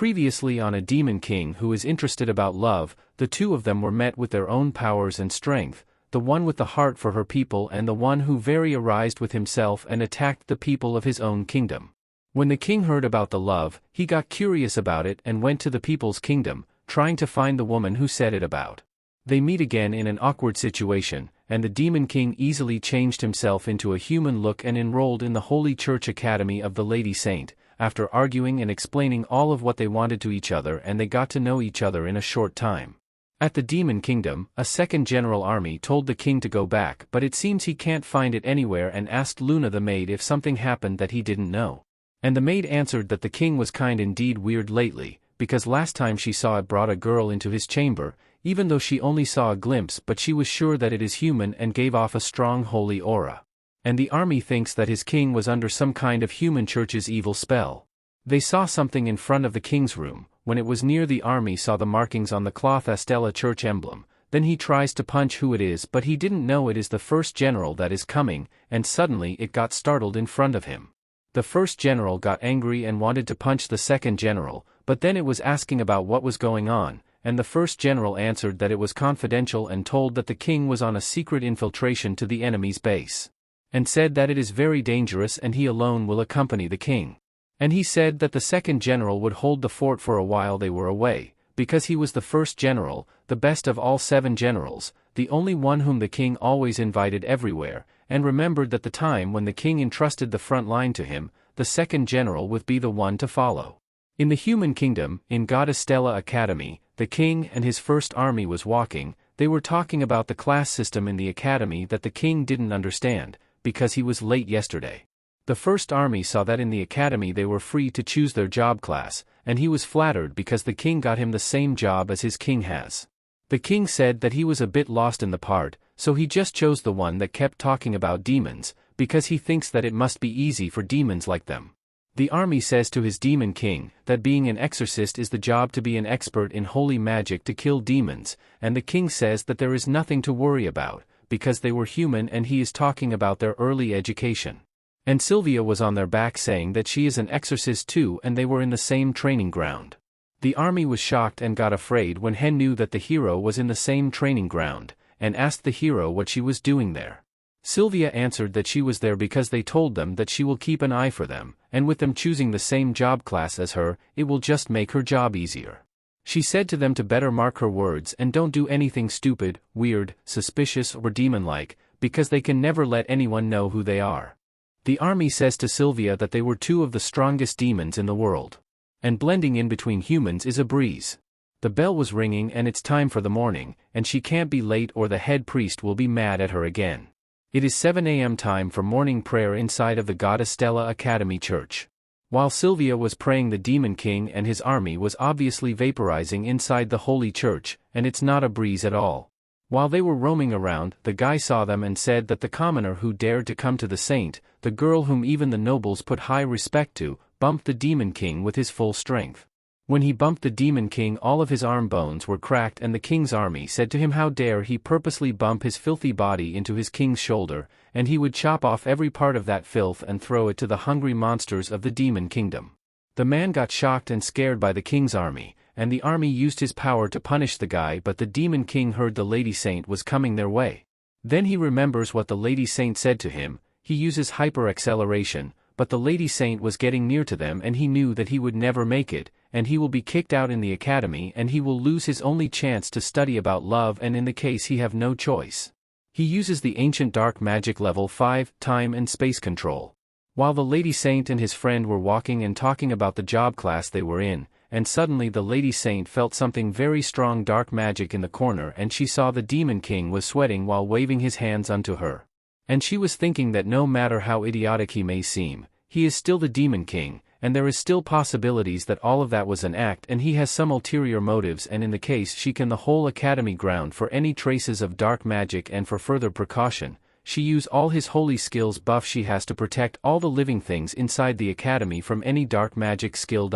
Previously on a demon king who is interested about love, the two of them were met with their own powers and strength, the one with the heart for her people and the one who very arised with himself and attacked the people of his own kingdom. When the king heard about the love, he got curious about it and went to the people's kingdom, trying to find the woman who said it about. They meet again in an awkward situation, and the demon king easily changed himself into a human look and enrolled in the Holy Church Academy of the Lady Saint, after arguing and explaining all of what they wanted to each other, and they got to know each other in a short time. At the demon kingdom, a second general army told the king to go back, but it seems he can't find it anywhere, and asked Luna the maid if something happened that he didn't know. And the maid answered that the king was kind indeed weird lately, because last time she saw it brought a girl into his chamber, even though she only saw a glimpse, but she was sure that it is human and gave off a strong holy aura. And the army thinks that his king was under some kind of human church's evil spell. They saw something in front of the king's room. When it was near, the army saw the markings on the cloth Astella church emblem. Then he tries to punch who it is, but he didn't know it is the first general that is coming, and suddenly it got startled in front of him. The first general got angry and wanted to punch the second general, but then it was asking about what was going on, and the first general answered that it was confidential and told that the king was on a secret infiltration to the enemy's base. And said that it is very dangerous and he alone will accompany the king. And he said that the second general would hold the fort for a while they were away, because he was the first general, the best of all 7 generals, the only one whom the king always invited everywhere, and remembered that the time when the king entrusted the front line to him, the second general would be the one to follow. In the human kingdom, in Goddess Stella Academy, the king and his first army was walking. They were talking about the class system in the academy that the king didn't understand, because he was late yesterday. The first army saw that in the academy they were free to choose their job class, and he was flattered because the king got him the same job as his king has. The king said that he was a bit lost in the part, so he just chose the one that kept talking about demons, because he thinks that it must be easy for demons like them. The army says to his demon king that being an exorcist is the job, to be an expert in holy magic to kill demons, and the king says that there is nothing to worry about, because they were human, and he is talking about their early education. And Sylvia was on their back saying that she is an exorcist too, and they were in the same training ground. The army was shocked and got afraid when Hen knew that the hero was in the same training ground, and asked the hero what she was doing there. Sylvia answered that she was there because they told them that she will keep an eye for them, and with them choosing the same job class as her, it will just make her job easier. She said to them to better mark her words and don't do anything stupid, weird, suspicious or demon-like, because they can never let anyone know who they are. The army says to Sylvia that they were 2 of the strongest demons in the world. And blending in between humans is a breeze. The bell was ringing and it's time for the morning, and she can't be late or the head priest will be mad at her again. It is 7 a.m. time for morning prayer inside of the Goddess Stella Academy Church. While Sylvia was praying, the demon king and his army was obviously vaporizing inside the holy church, and it's not a breeze at all. While they were roaming around, the guy saw them and said that the commoner who dared to come to the saint, the girl whom even the nobles put high respect to, bumped the demon king with his full strength. When he bumped the demon king, all of his arm bones were cracked, and the king's army said to him how dare he purposely bump his filthy body into his king's shoulder, and he would chop off every part of that filth and throw it to the hungry monsters of the demon kingdom. The man got shocked and scared by the king's army, and the army used his power to punish the guy, but the demon king heard the Lady Saint was coming their way. Then he remembers what the Lady Saint said to him. He uses hyper-acceleration, but the Lady Saint was getting near to them and he knew that he would never make it, and he will be kicked out in the academy and he will lose his only chance to study about love, and in the case he have no choice. He uses the ancient dark magic level 5, time and space control. While the Lady Saint and his friend were walking and talking about the job class they were in, and suddenly the Lady Saint felt something very strong dark magic in the corner, and she saw the demon king was sweating while waving his hands unto her. And she was thinking that no matter how idiotic he may seem, he is still the demon king, and there is still possibilities that all of that was an act and he has some ulterior motives, and in the case she can the whole academy ground for any traces of dark magic, and for further precaution, she use all his holy skills buff she has to protect all the living things inside the academy from any dark magic skill.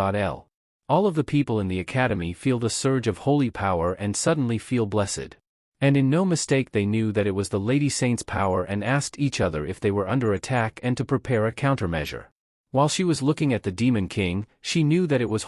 All of the people in the academy feel the surge of holy power and suddenly feel blessed. And in no mistake they knew that it was the Lady Saint's power and asked each other if they were under attack and to prepare a countermeasure. While she was looking at the Demon King, she knew that it was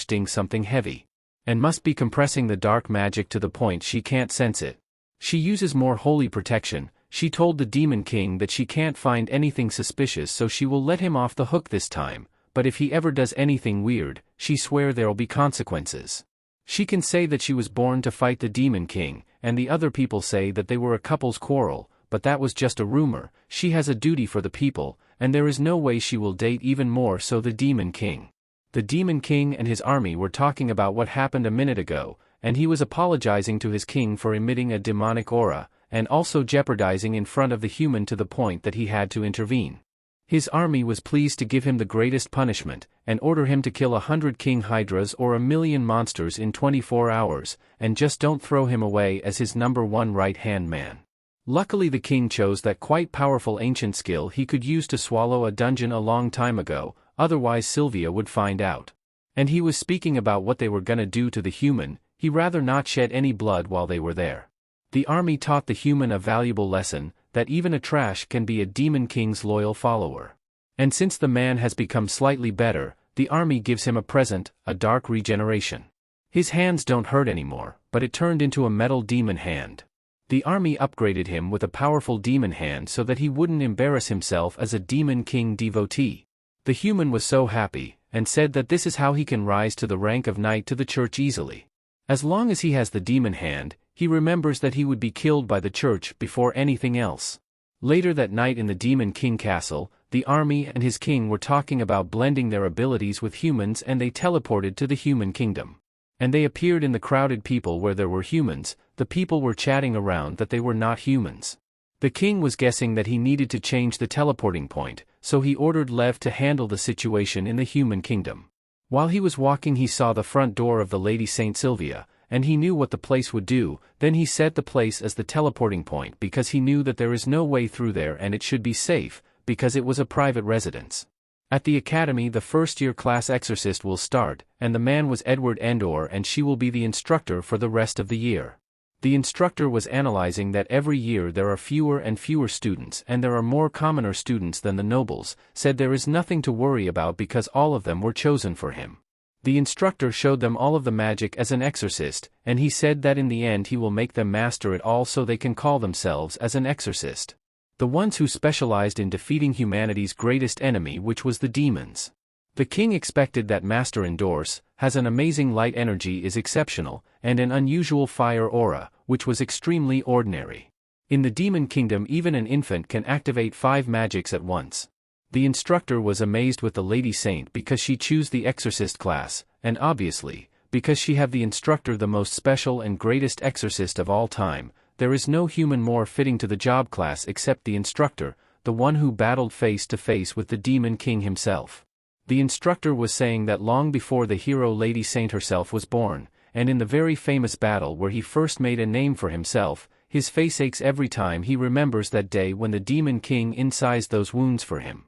ding something heavy. And must be compressing the dark magic to the point she can't sense it. She uses more holy protection. She told the Demon King that she can't find anything suspicious, so she will let him off the hook this time, but if he ever does anything weird, she swear there'll be consequences. She can say that she was born to fight the Demon King, and the other people say that they were a couple's quarrel, but that was just a rumor. She has a duty for the people, and there is no way she will date even more so the Demon King. The Demon King and his army were talking about what happened a minute ago, and he was apologizing to his king for emitting a demonic aura, and also jeopardizing in front of the human to the point that he had to intervene. His army was pleased to give him the greatest punishment, and order him to kill 100 King Hydras or 1,000,000 monsters in 24 hours, and just don't throw him away as his #1 right-hand man. Luckily the king chose that quite powerful ancient skill he could use to swallow a dungeon a long time ago, otherwise Sylvia would find out. And he was speaking about what they were gonna do to the human. He rather not shed any blood while they were there. The army taught the human a valuable lesson, that even a trash can be a Demon King's loyal follower. And since the man has become slightly better, the army gives him a present, a dark regeneration. His hands don't hurt anymore, but it turned into a metal demon hand. The army upgraded him with a powerful demon hand so that he wouldn't embarrass himself as a Demon King devotee. The human was so happy, and said that this is how he can rise to the rank of knight to the church easily. As long as he has the demon hand, he remembers that he would be killed by the church before anything else. Later that night in the Demon King castle, the army and his king were talking about blending their abilities with humans, and they teleported to the human kingdom. And they appeared in the crowded people where there were humans. The people were chatting around that they were not humans. The king was guessing that he needed to change the teleporting point, so he ordered Lev to handle the situation in the human kingdom. While he was walking he saw the front door of the Lady Saint Sylvia, and he knew what the place would do. Then he set the place as the teleporting point because he knew that there is no way through there and it should be safe, because it was a private residence. At the academy the first-year class exorcist will start, and the man was Edward Endor, and she will be the instructor for the rest of the year. The instructor was analyzing that every year there are fewer and fewer students, and there are more commoner students than the nobles, said there is nothing to worry about because all of them were chosen for him. The instructor showed them all of the magic as an exorcist, and he said that in the end he will make them master it all so they can call themselves as an exorcist. The ones who specialized in defeating humanity's greatest enemy, which was the demons. The king expected that Master Endors has an amazing light energy, is exceptional, and an unusual fire aura, which was extremely ordinary. In the Demon Kingdom even an infant can activate 5 magics at once. The instructor was amazed with the Lady Saint because she chose the exorcist class, and obviously, because she have the instructor the most special and greatest exorcist of all time, there is no human more fitting to the job class except the instructor, the one who battled face to face with the Demon King himself. The instructor was saying that long before the hero Lady Saint herself was born, and in the very famous battle where he first made a name for himself, his face aches every time he remembers that day when the Demon King incised those wounds for him.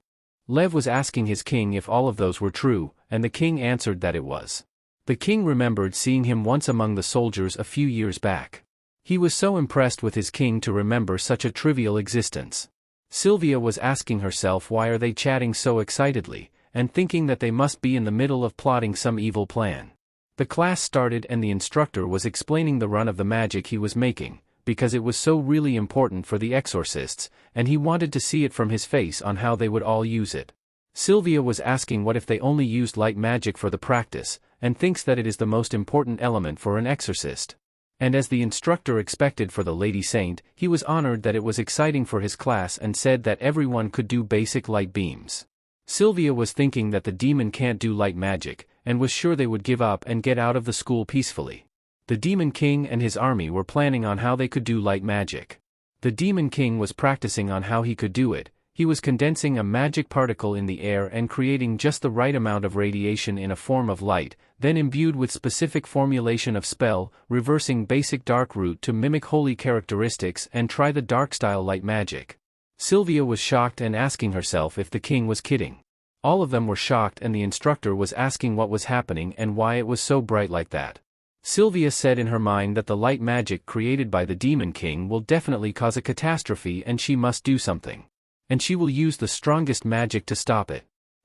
Lev was asking his king if all of those were true, and the king answered that it was. The king remembered seeing him once among the soldiers a few years back. He was so impressed with his king to remember such a trivial existence. Sylvia was asking herself why are they chatting so excitedly, and thinking that they must be in the middle of plotting some evil plan. The class started and the instructor was explaining the run of the magic he was making, because it was so really important for the exorcists, and he wanted to see it from his face on how they would all use it. Sylvia was asking what if they only used light magic for the practice, and thinks that it is the most important element for an exorcist. And as the instructor expected for the Lady Saint, he was honored that it was exciting for his class and said that everyone could do basic light beams. Sylvia was thinking that the demon can't do light magic, and was sure they would give up and get out of the school peacefully. The Demon King and his army were planning on how they could do light magic. The Demon King was practicing on how he could do it. He was condensing a magic particle in the air and creating just the right amount of radiation in a form of light, then imbued with specific formulation of spell, reversing basic dark root to mimic holy characteristics and try the dark style light magic. Sylvia was shocked and asking herself if the king was kidding. All of them were shocked and the instructor was asking what was happening and why it was so bright like that. Sylvia said in her mind that the light magic created by the Demon King will definitely cause a catastrophe and she must do something. And she will use the strongest magic to stop it.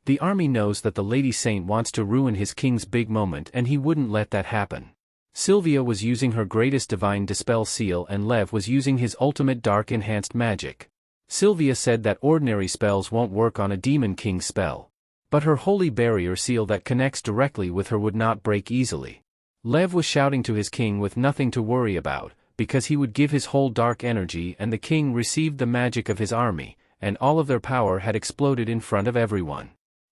The army knows that the Lady Saint wants to ruin his king's big moment and he wouldn't let that happen. Sylvia was using her greatest divine dispel seal and Lev was using his ultimate dark enhanced magic. Sylvia said that ordinary spells won't work on a demon king's spell. But her holy barrier seal that connects directly with her would not break easily. Lev was shouting to his king with nothing to worry about, because he would give his whole dark energy and the king received the magic of his army, and all of their power had exploded in front of everyone.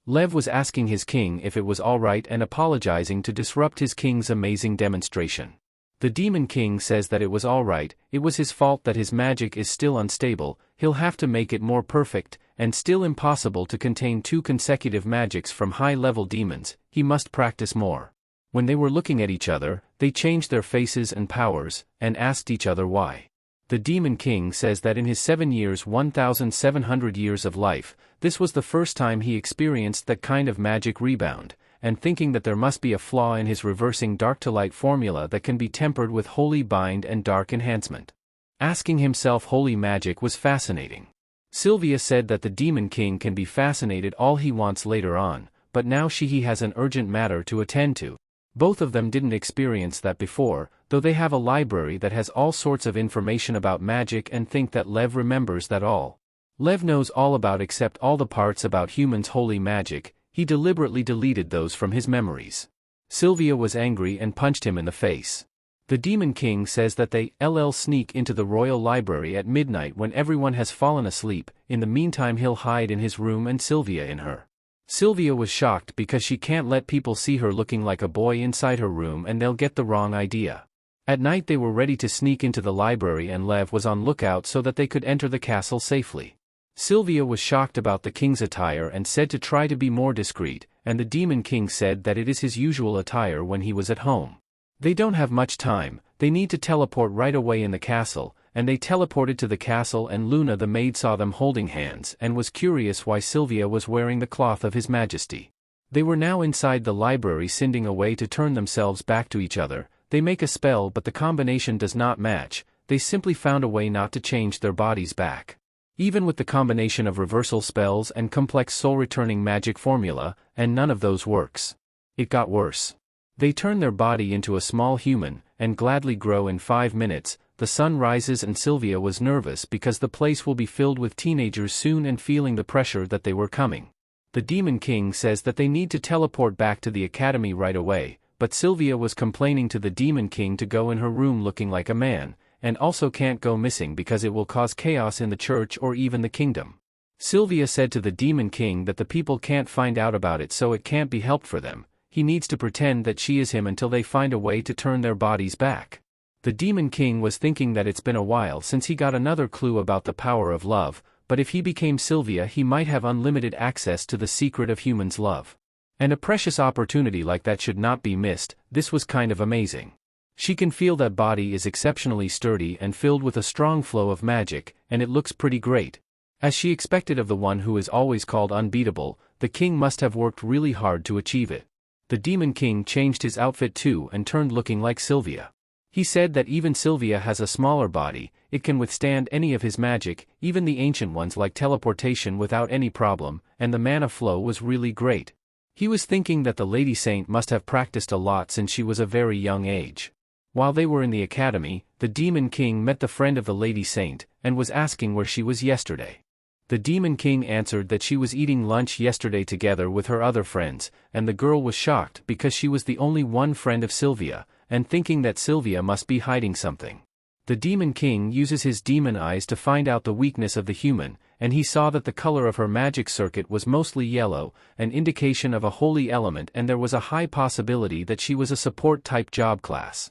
Lev was asking his king if it was alright and apologizing to disrupt his king's amazing demonstration. The Demon King says that it was alright, it was his fault that his magic is still unstable, he'll have to make it more perfect, and still impossible to contain 2 consecutive magics from high-level demons, he must practice more. When they were looking at each other, they changed their faces and powers, and asked each other why. The Demon King says that in his 7 years 1,700 years of life, this was the first time he experienced that kind of magic rebound, and thinking that there must be a flaw in his reversing dark to light formula that can be tempered with holy bind and dark enhancement. Asking himself holy magic was fascinating. Sylvia said that the Demon King can be fascinated all he wants later on, but now he has an urgent matter to attend to. Both of them didn't experience that before, though they have a library that has all sorts of information about magic and think that Lev remembers that all. Lev knows all about except all the parts about humans' holy magic, he deliberately deleted those from his memories. Sylvia was angry and punched him in the face. The Demon King says that they sneak into the royal library at midnight when everyone has fallen asleep, in the meantime he'll hide in his room and Sylvia in her. Sylvia was shocked because she can't let people see her looking like a boy inside her room and they'll get the wrong idea. At night they were ready to sneak into the library and Lev was on lookout so that they could enter the castle safely. Sylvia was shocked about the king's attire and said to try to be more discreet, and the Demon King said that it is his usual attire when he was at home. They don't have much time, they need to teleport right away in the castle, and they teleported to the castle and Luna the maid saw them holding hands and was curious why Sylvia was wearing the cloth of His Majesty. They were now inside the library sending a way to turn themselves back to each other, they make a spell but the combination does not match, they simply found a way not to change their bodies back. Even with the combination of reversal spells and complex soul-returning magic formula, and none of those works. It got worse. They turn their body into a small human, and gladly grow in 5 minutes. The sun rises and Sylvia was nervous because the place will be filled with teenagers soon and feeling the pressure that they were coming. The Demon King says that they need to teleport back to the academy right away, but Sylvia was complaining to the Demon King to go in her room looking like a man, and also can't go missing because it will cause chaos in the church or even the kingdom. Sylvia said to the Demon King that the people can't find out about it so it can't be helped for them, he needs to pretend that she is him until they find a way to turn their bodies back. The Demon King was thinking that it's been a while since he got another clue about the power of love, but if he became Sylvia he might have unlimited access to the secret of humans' love. And a precious opportunity like that should not be missed, this was kind of amazing. She can feel that body is exceptionally sturdy and filled with a strong flow of magic, and it looks pretty great. As she expected of the one who is always called unbeatable, the king must have worked really hard to achieve it. The Demon King changed his outfit too and turned looking like Sylvia. He said that even Sylvia has a smaller body, it can withstand any of his magic, even the ancient ones like teleportation without any problem, and the mana flow was really great. He was thinking that the Lady Saint must have practiced a lot since she was a very young age. While they were in the academy, the Demon King met the friend of the Lady Saint, and was asking where she was yesterday. The Demon King answered that she was eating lunch yesterday together with her other friends, and the girl was shocked because she was the only one friend of Sylvia, and thinking that Sylvia must be hiding something. The Demon King uses his demon eyes to find out the weakness of the human, and he saw that the color of her magic circuit was mostly yellow, an indication of a holy element, and there was a high possibility that she was a support-type job class.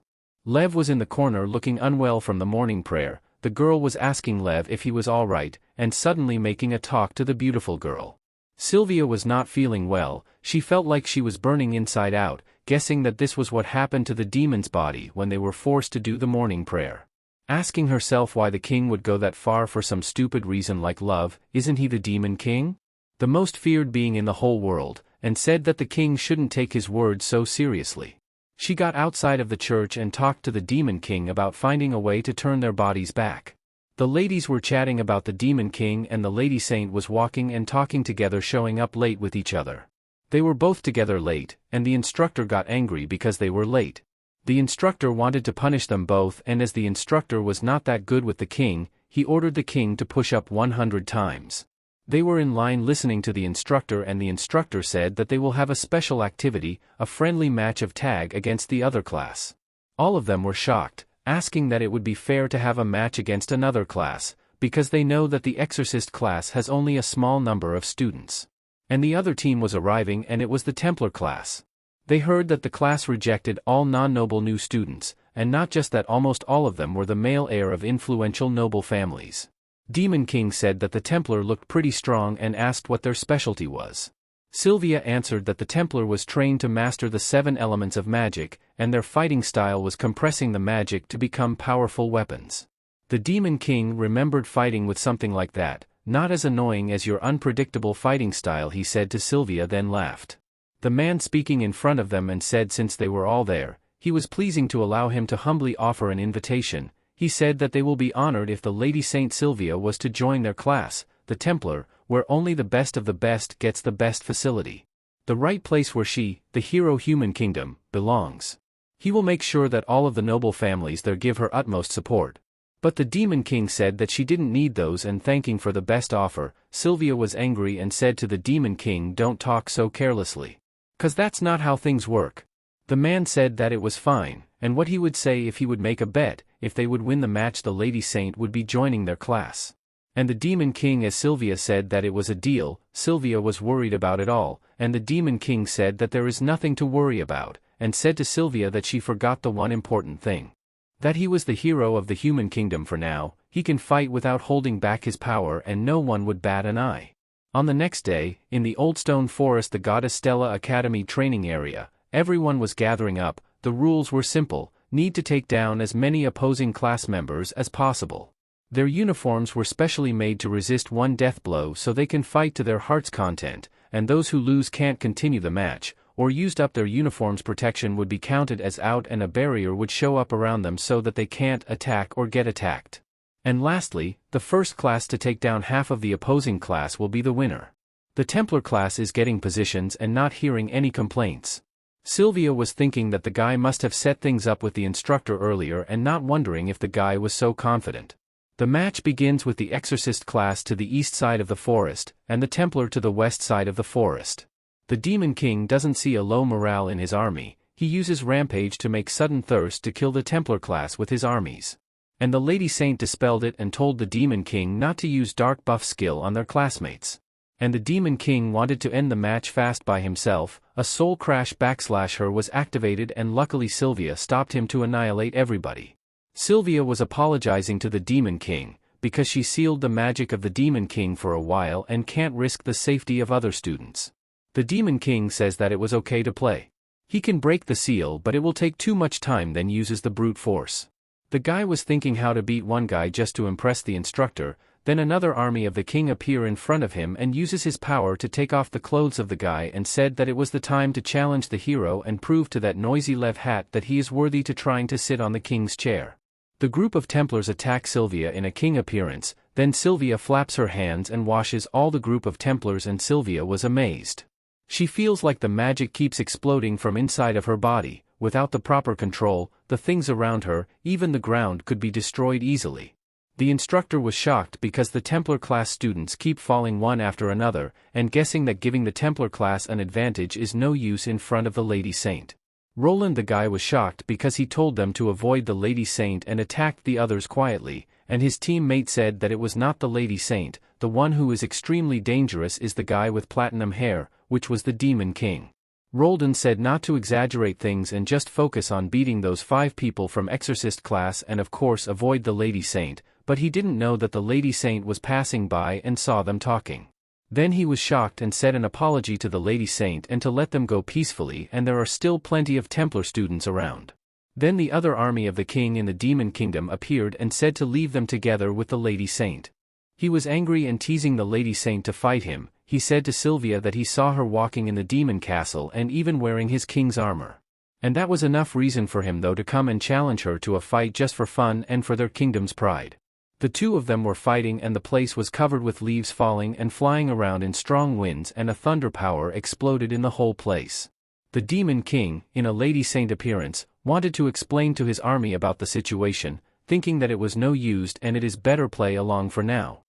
Lev was in the corner looking unwell from the morning prayer. The girl was asking Lev if he was all right, and suddenly making a talk to the beautiful girl. Sylvia was not feeling well, she felt like she was burning inside out, guessing that this was what happened to the demon's body when they were forced to do the morning prayer. Asking herself why the king would go that far for some stupid reason like love, isn't he the Demon King? The most feared being in the whole world, and said that the king shouldn't take his words so seriously. She got outside of the church and talked to the Demon King about finding a way to turn their bodies back. The ladies were chatting about the Demon King and the Lady Saint was walking and talking together, showing up late with each other. They were both together late, and the instructor got angry because they were late. The instructor wanted to punish them both, and as the instructor was not that good with the king, he ordered the king to push up 100 times. They were in line listening to the instructor, and the instructor said that they will have a special activity, a friendly match of tag against the other class. All of them were shocked, asking that it would be fair to have a match against another class, because they know that the Exorcist class has only a small number of students. And the other team was arriving, and it was the Templar class. They heard that the class rejected all non-noble new students, and not just that, almost all of them were the male heir of influential noble families. Demon King said that the Templar looked pretty strong and asked what their specialty was. Sylvia answered that the Templar was trained to master the 7 elements of magic, and their fighting style was compressing the magic to become powerful weapons. The Demon King remembered fighting with something like that, not as annoying as your unpredictable fighting style, he said to Sylvia, then laughed. The man speaking in front of them and said since they were all there, he was pleasing to allow him to humbly offer an invitation. He said that they will be honored if the Lady Saint Sylvia was to join their class, the Templar, where only the best of the best gets the best facility. The right place where she, the hero human kingdom, belongs. He will make sure that all of the noble families there give her utmost support. But the Demon King said that she didn't need those, and thanking for the best offer, Sylvia was angry and said to the Demon King, "Don't talk so carelessly. 'Cause that's not how things work." The man said that it was fine, and what he would say if he would make a bet, if they would win the match the Lady Saint would be joining their class. And the Demon King, as Sylvia said, that it was a deal. Sylvia was worried about it all, and the Demon King said that there is nothing to worry about, and said to Sylvia that she forgot the one important thing. That he was the hero of the human kingdom for now, he can fight without holding back his power and no one would bat an eye. On the next day, in the Oldstone Forest, the Goddess Stella Academy training area, everyone was gathering up. The rules were simple: need to take down as many opposing class members as possible. Their uniforms were specially made to resist one death blow so they can fight to their heart's content, and those who lose can't continue the match, or used up their uniform's protection would be counted as out and a barrier would show up around them so that they can't attack or get attacked. And lastly, the first class to take down half of the opposing class will be the winner. The Templar class is getting positions and not hearing any complaints. Sylvia was thinking that the guy must have set things up with the instructor earlier and not wondering if the guy was so confident. The match begins with the Exorcist class to the east side of the forest, and the Templar to the west side of the forest. The Demon King doesn't see a low morale in his army. He uses rampage to make sudden thirst to kill the Templar class with his armies. And the Lady Saint dispelled it and told the Demon King not to use dark buff skill on their classmates. And the Demon King wanted to end the match fast by himself. A soul crash / her was activated, and luckily Sylvia stopped him to annihilate everybody. Sylvia was apologizing to the Demon King, because she sealed the magic of the Demon King for a while and can't risk the safety of other students. The Demon King says that it was okay to play. He can break the seal, but it will take too much time, then uses the brute force. The guy was thinking how to beat one guy just to impress the instructor, then another army of the king appear in front of him and uses his power to take off the clothes of the guy, and said that it was the time to challenge the hero and prove to that noisy Lev hat that he is worthy to trying to sit on the king's chair. The group of Templars attack Sylvia in a king appearance, then Sylvia flaps her hands and washes all the group of Templars, and Sylvia was amazed. She feels like the magic keeps exploding from inside of her body. Without the proper control, the things around her, even the ground, could be destroyed easily. The instructor was shocked because the Templar class students keep falling one after another, and guessing that giving the Templar class an advantage is no use in front of the Lady Saint. Roland the guy was shocked because he told them to avoid the Lady Saint and attacked the others quietly, and his teammate said that it was not the Lady Saint. The one who is extremely dangerous is the guy with platinum hair, which was the Demon King. Roldan said not to exaggerate things and just focus on beating those 5 people from Exorcist class and of course avoid the Lady Saint, but he didn't know that the Lady Saint was passing by and saw them talking. Then he was shocked and said an apology to the Lady Saint and to let them go peacefully, and there are still plenty of Templar students around. Then the other army of the king in the Demon Kingdom appeared and said to leave them together with the Lady Saint. He was angry and teasing the Lady Saint to fight him. He said to Sylvia that he saw her walking in the Demon Castle and even wearing his king's armor. And that was enough reason for him though to come and challenge her to a fight just for fun and for their kingdom's pride. The two of them were fighting and the place was covered with leaves falling and flying around in strong winds, and a thunder power exploded in the whole place. The Demon King, in a lady saint appearance, wanted to explain to his army about the situation, thinking that it was no use and it is better play along for now.